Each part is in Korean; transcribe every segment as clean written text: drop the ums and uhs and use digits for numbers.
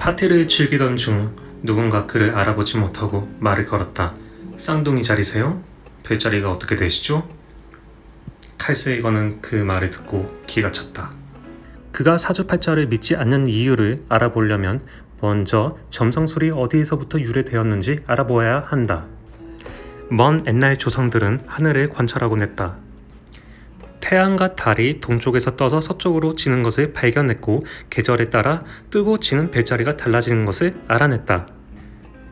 파티를 즐기던 중 누군가 그를 알아보지 못하고 말을 걸었다. 쌍둥이 자리세요? 별자리가 어떻게 되시죠? 칼세이건은 그 말을 듣고 기가 찼다. 그가 사주팔자를 믿지 않는 이유를 알아보려면 먼저 점성술이 어디에서부터 유래되었는지 알아보아야 한다. 먼 옛날 조상들은 하늘을 관찰하곤 했다. 태양과 달이 동쪽에서 떠서 서쪽으로 지는 것을 발견했고 계절에 따라 뜨고 지는 별자리가 달라지는 것을 알아냈다.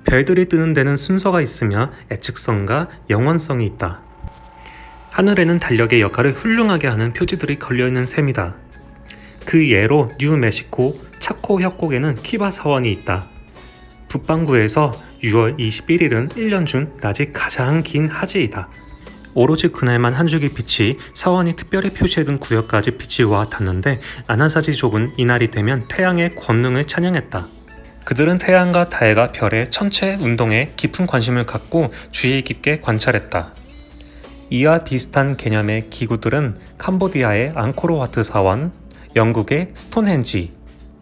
별들이 뜨는 데는 순서가 있으며 예측성과 영원성이 있다. 하늘에는 달력의 역할을 훌륭하게 하는 표지들이 걸려있는 셈이다. 그 예로 뉴멕시코 차코 협곡에는 키바 사원이 있다. 북반구에서 6월 21일은 1년 중 낮이 가장 긴 하지이다. 오로지 그날만 한 줄기 빛이 사원이 특별히 표시해둔 구역까지 빛이 와 닿는데 아나사지 족은 이날이 되면 태양의 권능을 찬양했다. 그들은 태양과 달과 별의 천체 운동에 깊은 관심을 갖고 주의 깊게 관찰했다. 이와 비슷한 개념의 기구들은 캄보디아의 앙코르와트 사원, 영국의 스톤헨지,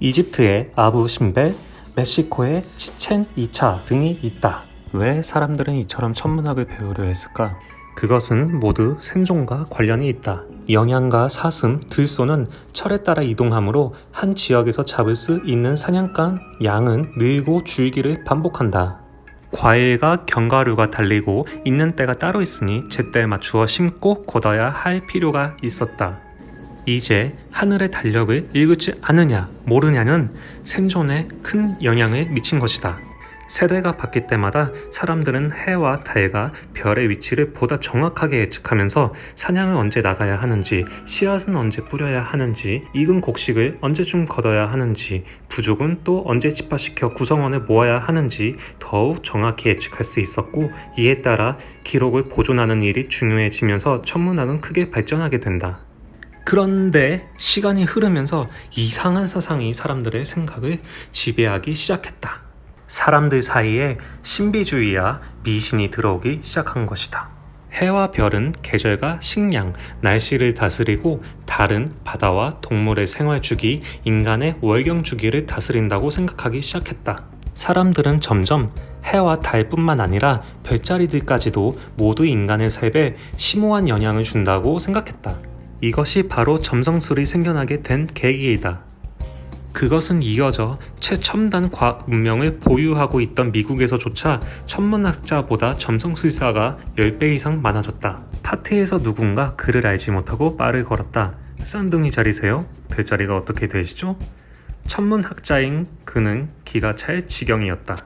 이집트의 아부 신벨, 멕시코의 치첸 이차 등이 있다. 왜 사람들은 이처럼 천문학을 배우려 했을까? 그것은 모두 생존과 관련이 있다. 영양과 사슴, 들소는 철에 따라 이동하므로 한 지역에서 잡을 수 있는 사냥감 양은 늘고 줄기를 반복한다. 과일과 견과류가 달리고 있는 때가 따로 있으니 제때에 맞추어 심고 걷어야 할 필요가 있었다. 이제 하늘의 달력을 읽지 않느냐 모르냐는 생존에 큰 영향을 미친 것이다. 세대가 바뀔 때마다 사람들은 해와 달과 별의 위치를 보다 정확하게 예측하면서 사냥을 언제 나가야 하는지, 씨앗은 언제 뿌려야 하는지, 익은 곡식을 언제쯤 걷어야 하는지, 부족은 또 언제 집합시켜 구성원을 모아야 하는지 더욱 정확히 예측할 수 있었고, 이에 따라 기록을 보존하는 일이 중요해지면서 천문학은 크게 발전하게 된다. 그런데 시간이 흐르면서 이상한 사상이 사람들의 생각을 지배하기 시작했다. 사람들 사이에 신비주의와 미신이 들어오기 시작한 것이다. 해와 별은 계절과 식량, 날씨를 다스리고 달은 바다와 동물의 생활주기, 인간의 월경주기를 다스린다고 생각하기 시작했다. 사람들은 점점 해와 달뿐만 아니라 별자리들까지도 모두 인간의 삶에 심오한 영향을 준다고 생각했다. 이것이 바로 점성술이 생겨나게 된 계기이다. 그것은 이어져 최첨단 과학 문명을 보유하고 있던 미국에서조차 천문학자보다 점성술사가 10배 이상 많아졌다. 파티에서 누군가 그를 알지 못하고 말을 걸었다. 쌍둥이 자리세요? 별자리가 어떻게 되시죠? 천문학자인 그는 기가 찰 지경이었다.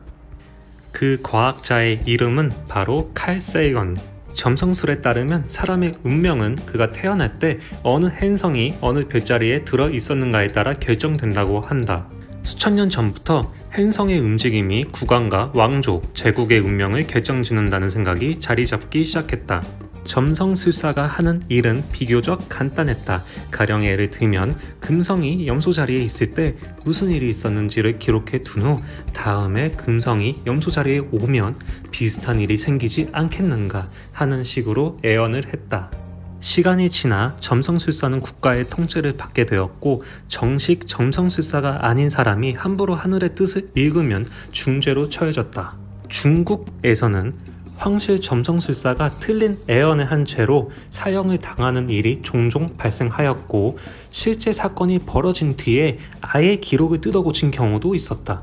그 과학자의 이름은 바로 칼 세이건. 점성술에 따르면 사람의 운명은 그가 태어날 때 어느 행성이 어느 별자리에 들어 있었는가에 따라 결정된다고 한다. 수천 년 전부터 행성의 움직임이 국왕과 왕족, 제국의 운명을 결정짓는다는 생각이 자리 잡기 시작했다. 점성술사가 하는 일은 비교적 간단했다. 가령 예를 들면 금성이 염소 자리에 있을 때 무슨 일이 있었는지를 기록해 둔 후 다음에 금성이 염소 자리에 오면 비슷한 일이 생기지 않겠는가 하는 식으로 예언을 했다. 시간이 지나 점성술사는 국가의 통제를 받게 되었고 정식 점성술사가 아닌 사람이 함부로 하늘의 뜻을 읽으면 중죄로 처해졌다. 중국에서는 황실 점성술사가 틀린 예언을 한 죄로 사형을 당하는 일이 종종 발생하였고 실제 사건이 벌어진 뒤에 아예 기록을 뜯어고친 경우도 있었다.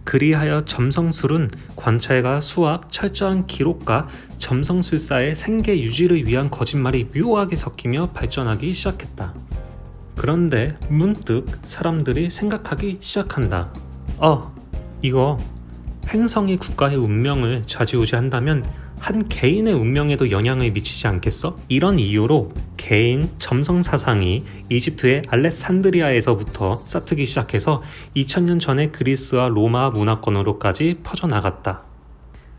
그리하여 점성술은 관찰과 수학, 철저한 기록과 점성술사의 생계 유지를 위한 거짓말이 묘하게 섞이며 발전하기 시작했다. 그런데 문득 사람들이 생각하기 시작한다. 이거 행성이 국가의 운명을 좌지우지한다면 한 개인의 운명에도 영향을 미치지 않겠어? 이런 이유로 개인 점성 사상이 이집트의 알렉산드리아에서부터 싹트기 시작해서 2000년 전에 그리스와 로마 문화권으로까지 퍼져나갔다.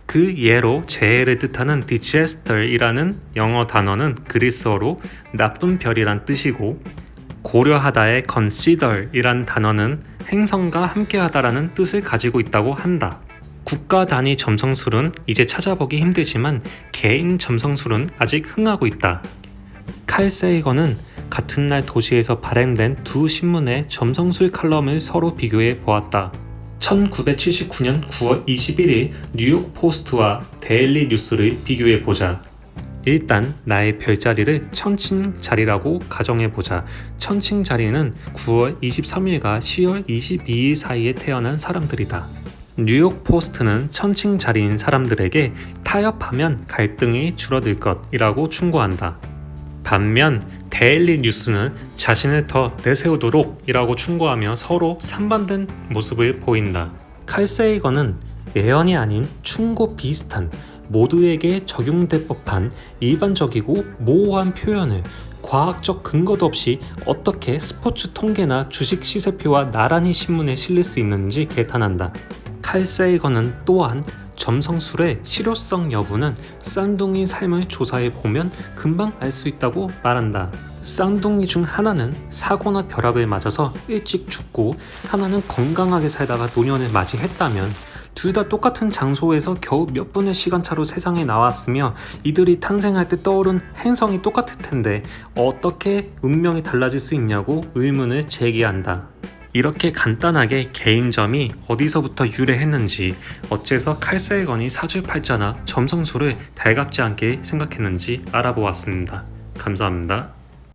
그 예로 재해를 뜻하는 디제스터이라는 영어 단어는 그리스어로 나쁜 별이란 뜻이고 고려하다의 consider이란 단어는 행성과 함께하다라는 뜻을 가지고 있다고 한다. 국가 단위 점성술은 이제 찾아보기 힘들지만 개인 점성술은 아직 흥하고 있다. 칼 세이건은 같은 날 도시에서 발행된 두 신문의 점성술 칼럼을 서로 비교해 보았다. 1979년 9월 21일 뉴욕 포스트와 데일리 뉴스를 비교해 보자. 일단 나의 별자리를 천칭자리라고 가정해 보자. 천칭자리는 9월 23일과 10월 22일 사이에 태어난 사람들이다. 뉴욕 포스트는 천칭자리인 사람들에게 타협하면 갈등이 줄어들 것이라고 충고한다. 반면 데일리 뉴스는 자신을 더 내세우도록 이라고 충고하며 서로 상반된 모습을 보인다. 칼 세이건은 예언이 아닌 충고 비슷한 모두에게 적용될 법한 일반적이고 모호한 표현을 과학적 근거도 없이 어떻게 스포츠 통계나 주식 시세표와 나란히 신문에 실릴 수 있는지 개탄한다. 칼 세이건은 또한 점성술의 실효성 여부는 쌍둥이 삶을 조사해 보면 금방 알 수 있다고 말한다. 쌍둥이 중 하나는 사고나 벼락을 맞아서 일찍 죽고 하나는 건강하게 살다가 노년을 맞이했다면 둘 다 똑같은 장소에서 겨우 몇 분의 시간차로 세상에 나왔으며 이들이 탄생할 때 떠오른 행성이 똑같을 텐데 어떻게 운명이 달라질 수 있냐고 의문을 제기한다. 이렇게 간단하게 개인점이 어디서부터 유래했는지, 어째서 칼 세이건이 사주팔자나 점성술을 달갑지 않게 생각했는지 알아보았습니다. 감사합니다.